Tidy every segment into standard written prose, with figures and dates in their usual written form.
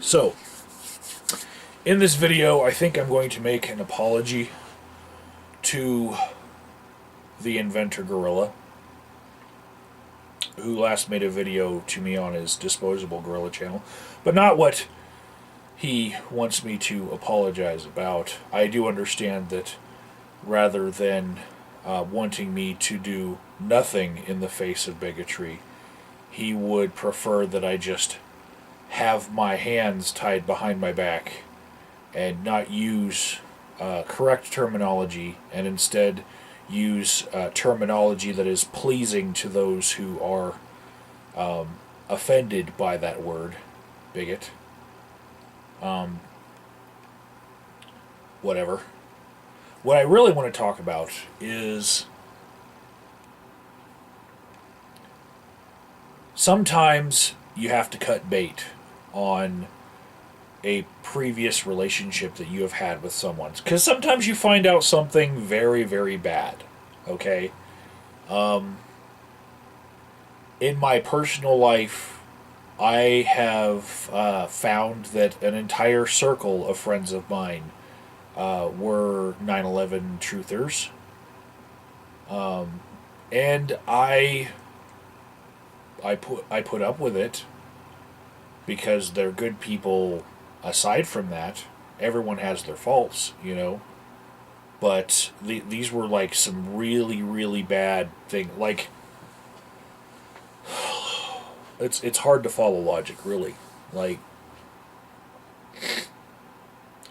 So, in this video, I think I'm going to make an apology to the inventor gorilla, who last made a video to me on his disposable gorilla channel, but not what he wants me to apologize about. I do understand that rather than wanting me to do nothing in the face of bigotry, he would prefer that I just have my hands tied behind my back and not use correct terminology, and instead use terminology that is pleasing to those who are offended by that word, bigot. Whatever. What I really want to talk about is sometimes you have to cut bait on a previous relationship that you have had with someone. Because sometimes you find out something very, very bad. Okay? In my personal life, I have found that an entire circle of friends of mine were 9/11 truthers. And I put up with it because they're good people. Aside from that, everyone has their faults, you know. But these were like some really, really bad thing. Like, it's hard to follow logic, really. Like,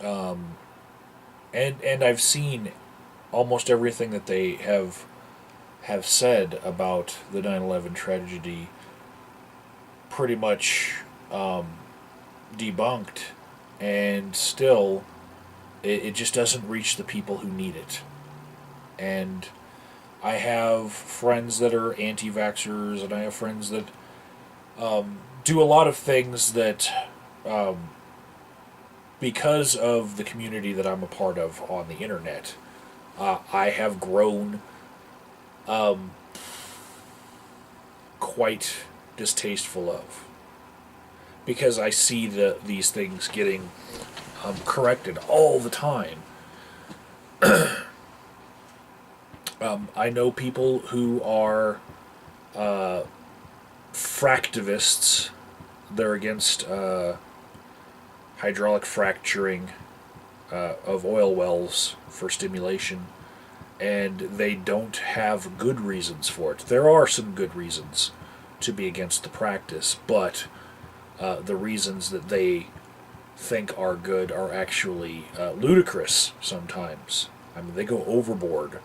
and I've seen almost everything that they have said about the 9/11 tragedy pretty much debunked, and still it just doesn't reach the people who need it. And I have friends that are anti-vaxxers, and I have friends that do a lot of things that because of the community that I'm a part of on the internet, I have grown quite distasteful of, because I see these things getting corrected all the time. I know people who are fractivists. They're against hydraulic fracturing of oil wells for stimulation, and they don't have good reasons for it. There are some good reasons to be against the practice, but the reasons that they think are good are actually ludicrous sometimes. I mean, they go overboard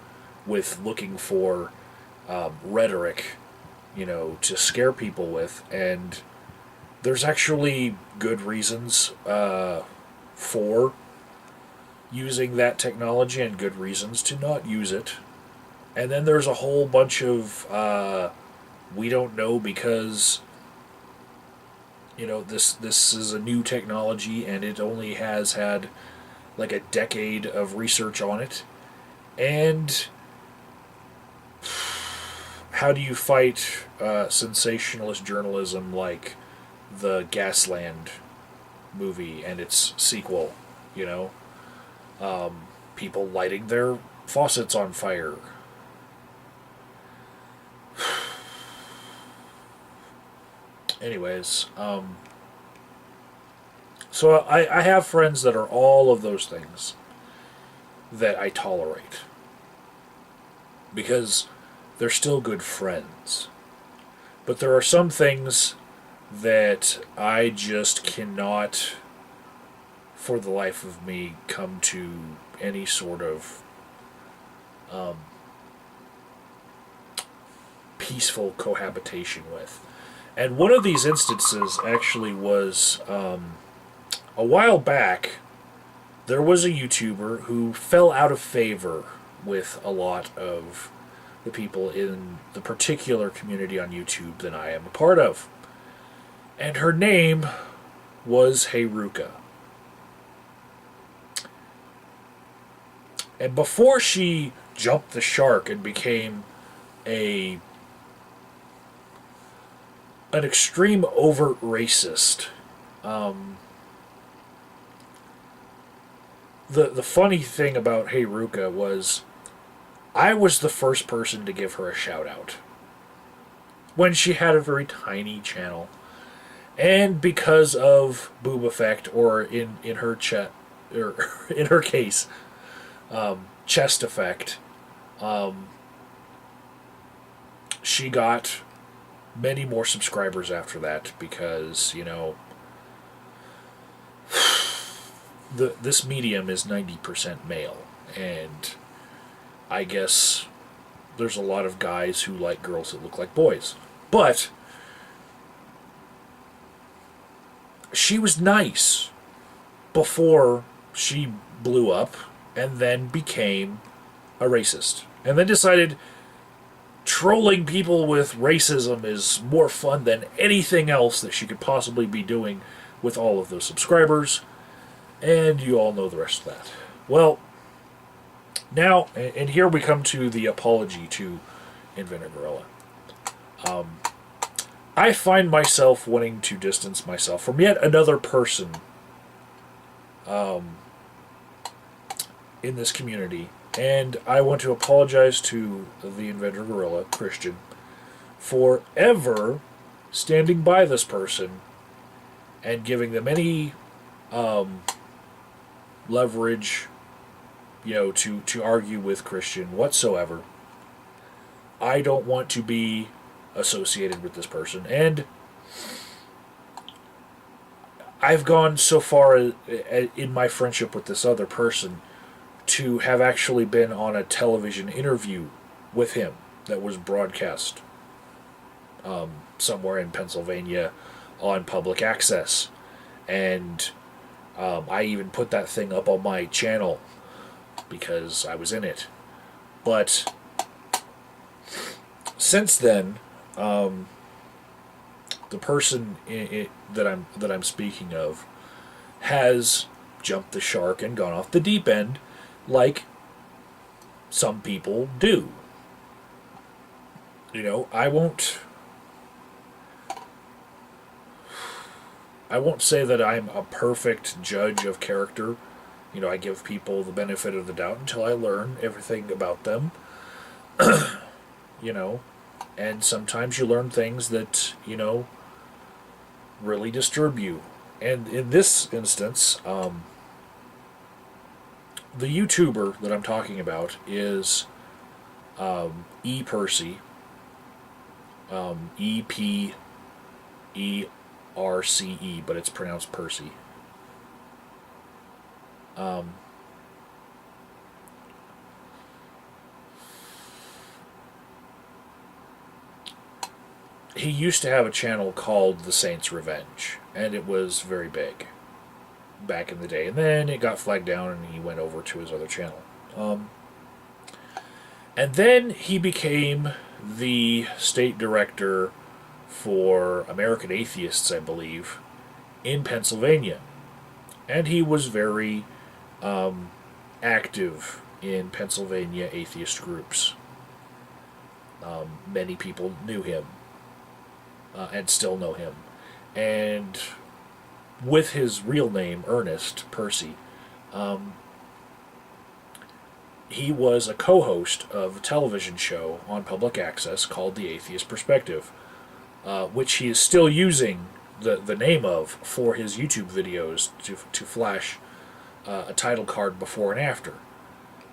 with looking for rhetoric, you know, to scare people with, and there's actually good reasons for using that technology and good reasons to not use it. And then there's a whole bunch of we don't know because, you know, this is a new technology and it only has had like a decade of research on it. And how do you fight sensationalist journalism like the Gasland movie and its sequel, you know? People lighting their faucets on fire. Anyways, so I have friends that are all of those things that I tolerate, because they're still good friends. But there are some things that I just cannot, for the life of me, come to any sort of peaceful cohabitation with. And one of these instances actually was a while back. There was a YouTuber who fell out of favor with a lot of the people in the particular community on YouTube that I am a part of. And her name was Heyruka. And before she jumped the shark and became an extreme overt racist, the funny thing about Heyruka was I was the first person to give her a shout out when she had a very tiny channel. And because of boob effect, or in her or in her case, chest effect, she got many more subscribers after that because, this medium is 90% male, and I guess there's a lot of guys who like girls that look like boys. But she was nice before she blew up and then became a racist. And then decided trolling people with racism is more fun than anything else that she could possibly be doing with all of those subscribers. And you all know the rest of that. Well, now, and here we come to the apology to Inventor Gorilla. I find myself wanting to distance myself from yet another person in this community. And I want to apologize to the Inventor Gorilla, Christian, for ever standing by this person and giving them any leverage, to argue with Christian whatsoever. I don't want to be associated with this person, and I've gone so far in my friendship with this other person to have actually been on a television interview with him that was broadcast somewhere in Pennsylvania on public access, and I even put that thing up on my channel because I was in it. But since then, the person that I'm speaking of has jumped the shark and gone off the deep end, like some people do. I won't say that I'm a perfect judge of character. I give people the benefit of the doubt until I learn everything about them. And sometimes you learn things that, really disturb you. And in this instance, the YouTuber that I'm talking about is Eperce, Eperce, but it's pronounced Percy. He used to have a channel called The Saints' Revenge, and it was very big back in the day. And then it got flagged down, and he went over to his other channel. And then he became the state director for American Atheists, I believe, in Pennsylvania. And he was very active in Pennsylvania atheist groups. Many people knew him. And still know him. And with his real name, Ernest Percy, he was a co-host of a television show on public access called The Atheist Perspective, which he is still using the name of for his YouTube videos to flash a title card before and after.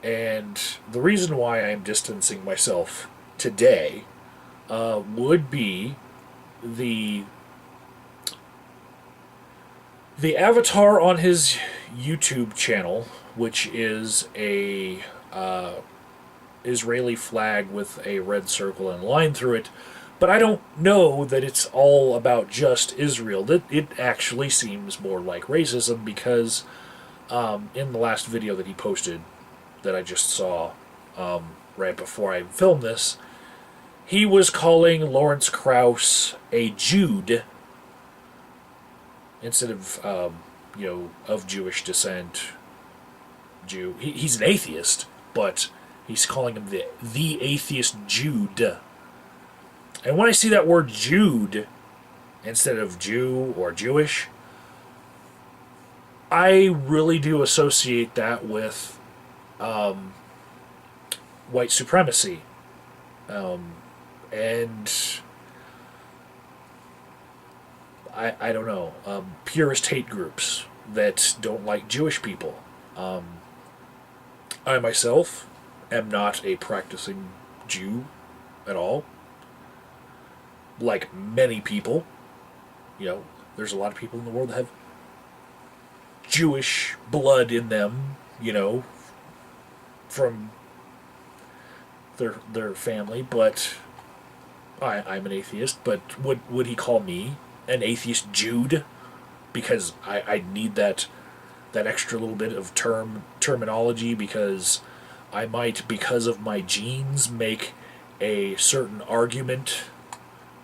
And the reason why I'm distancing myself today would be the avatar on his YouTube channel, which is a Israeli flag with a red circle and line through it. But I don't know that it's all about just Israel. It actually seems more like racism because in the last video that he posted that I just saw right before I filmed this, he was calling Lawrence Krauss a Jude instead of, of Jewish descent. Jew. He's an atheist, but he's calling him the Atheist Jude. And when I see that word Jude instead of Jew or Jewish, I really do associate that with white supremacy. And I don't know, purist hate groups that don't like Jewish people. I myself am not a practicing Jew at all. Like many people, there's a lot of people in the world that have Jewish blood in them, from their family, but I'm an atheist. But would he call me an atheist Jude? Because I need that extra little bit of terminology, because I might, because of my genes, make a certain argument,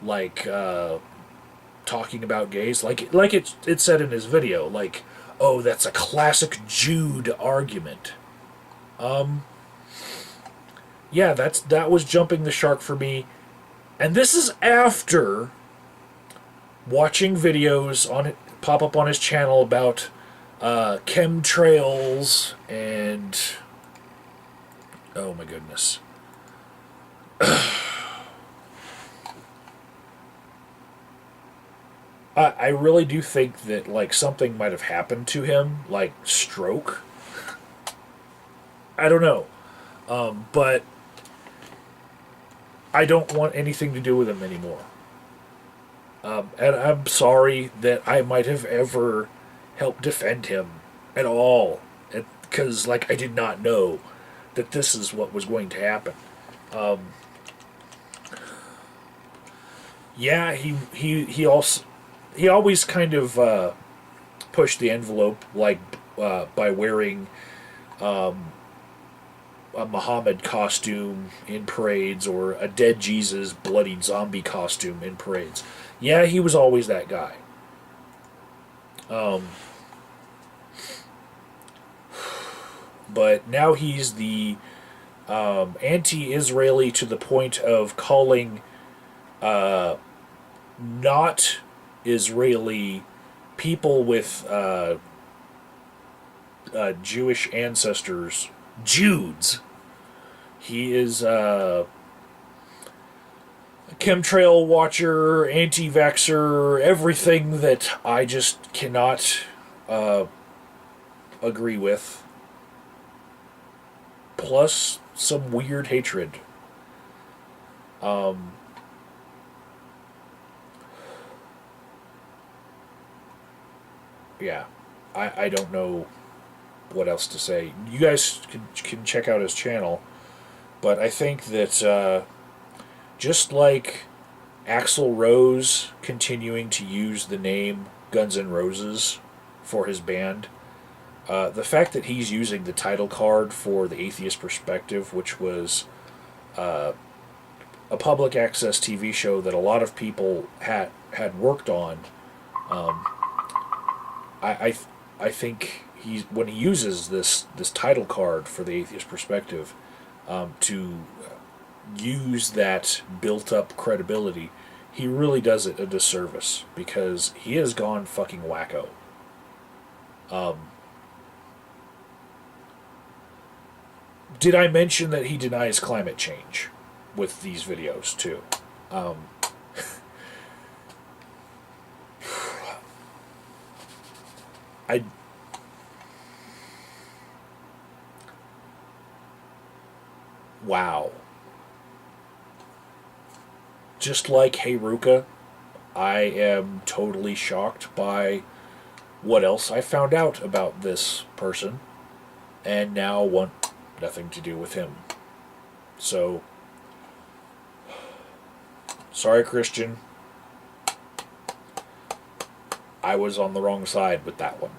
like talking about gays, like it said in his video, like, oh, that's a classic Jude argument. Yeah, that was jumping the shark for me, and this is after watching videos on it pop up on his channel about chemtrails and oh my goodness. I really do think that, like, something might have happened to him, like stroke. I don't know, but I don't want anything to do with him anymore. And I'm sorry that I might have ever helped defend him at all, because, like, I did not know that this is what was going to happen. Yeah, he always kind of pushed the envelope, like by wearing a Muhammad costume in parades, or a dead Jesus bloodied zombie costume in parades. Yeah, he was always that guy. But now he's the anti-Israeli to the point of calling not Israeli people with Jewish ancestors Judes. He is a chemtrail watcher, anti-vaxxer, everything that I just cannot agree with. Plus some weird hatred. Yeah, I don't know what else to say. You guys can check out his channel, but I think that just like Axl Rose continuing to use the name Guns N' Roses for his band, the fact that he's using the title card for the Atheist Perspective, which was a public access TV show that a lot of people had worked on, I think when he uses this title card for the Atheist Perspective, to use that built up credibility, he really does it a disservice, because he has gone fucking wacko. Did I mention that he denies climate change with these videos too? Wow. Just like Heyruka, I am totally shocked by what else I found out about this person, and now want nothing to do with him. So, sorry, Christian. I was on the wrong side with that one.